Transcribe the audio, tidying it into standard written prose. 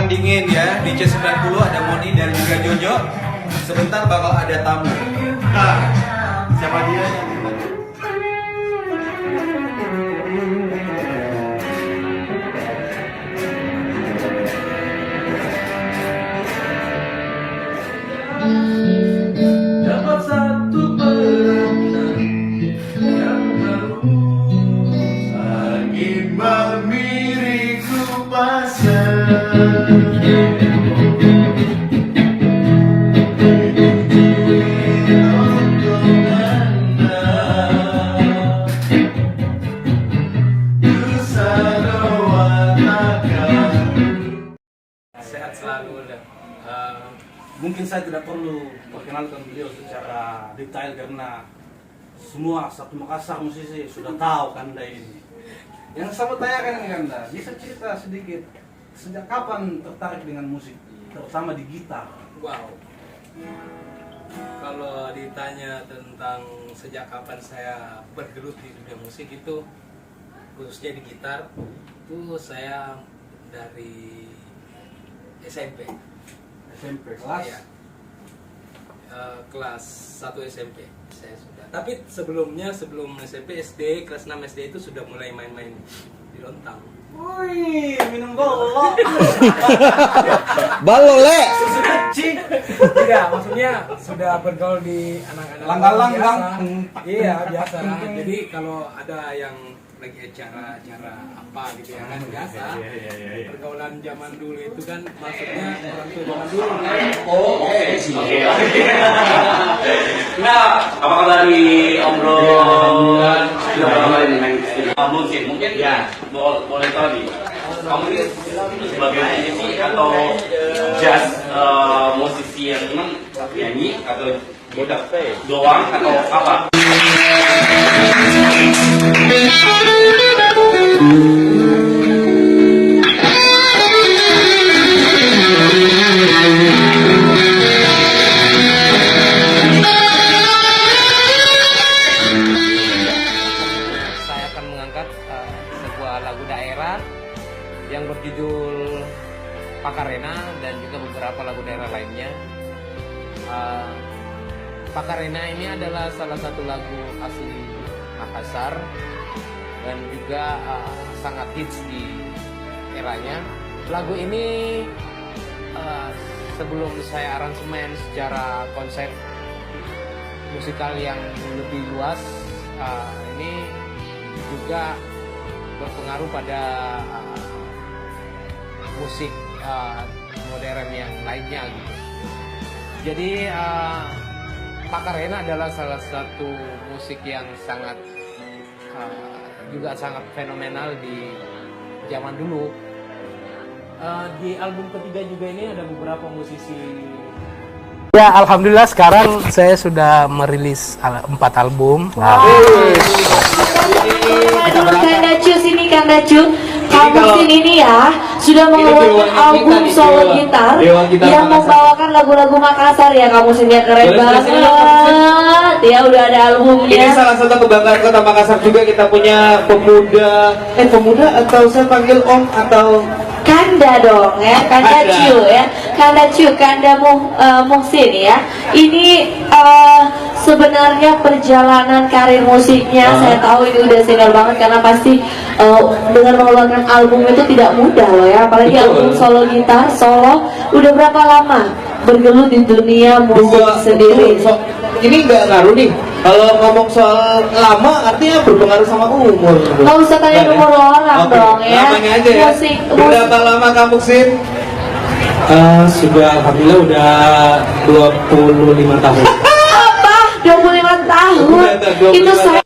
Jangan dingin ya, di C90 ada Moni dan juga Jojo. Sebentar bakal ada tamu. Nah, siapa dia? Dapat satu perenang yang baru, angin memiriku pasang. Sehat selalu. Mungkin saya tidak perlu perkenalkan beliau secara detail karena semua satu Makassar musisi sudah tahu Kanda ini. Yang saya mau tanyakan nih Kanda, bisa cerita sedikit sejak kapan tertarik dengan musik, terutama di gitar? Wow. Kalau ditanya tentang sejak kapan saya bergelut di dunia musik itu, khususnya di gitar, itu saya dari SMP. SMP kelas? Ya. Kelas 1 SMP saya sudah. Tapi sebelum SMP, SD, kelas 6 SD itu sudah mulai main-main di lontang. Wih, minum golo. Balole. Susu kecil. Tidak, maksudnya sudah bergaul di anak-anak Langgang-langgang. biasa. Iya, biasa. Jadi kalau ada yang lagi acara apa gitu ya kan biasa. Pergaulan zaman dulu itu kan maksudnya orang tua zaman dulu kan. Oh, oke. Nah, apa kabar di Om Bro? Sudah berapa kali nih main mungkin ya boleh tahu nih. Kamu ini sebagai musisi atau jazz musisi yang memang nyanyi atau gitar doang atau apa? Saya akan mengangkat sebuah lagu daerah yang berjudul Pakarena dan juga beberapa lagu daerah lainnya. Pakarena ini adalah salah satu lagu asli Makassar dan juga sangat hits di eranya. Lagu ini sebelum saya aransemen secara konsep musikal yang lebih luas, ini juga berpengaruh pada musik modern yang lainnya gitu. Jadi Pakarena adalah salah satu musik yang sangat juga sangat fenomenal di zaman dulu. Di album ketiga juga ini ada beberapa musisi. Ya, alhamdulillah sekarang saya sudah merilis 4 album. Kandacu sini Kandacu, kamu sini ya sudah mengeluarkan album solo gitar yang membawakan lagu-lagu Makassar ya. Kamu sini keren banget ya, udah ada albumnya. Ini salah satu kebanggaan kota Makassar juga, kita punya pemuda atau saya panggil om atau Kanda dong ya, Kandacu ya, Kandacu, Kanda Muhsin ya. Ini sebenarnya perjalanan karir musiknya, saya tahu ini udah single banget karena pasti dengan mengeluarkan album itu tidak mudah loh ya, apalagi album solo gitar solo. Udah berapa lama bergelut di dunia musik sendiri? Ini nggak ngaruh nih. Kalau ngomong soal lama artinya berpengaruh sama umur. Nggak usah tanya umur orang dong ya. Namanya aja ya. Musik. Berapa lama kamu Sin? Sudah alhamdulillah udah 25 tahun. Apa? 25 tahun? Udah, 25 Itu saya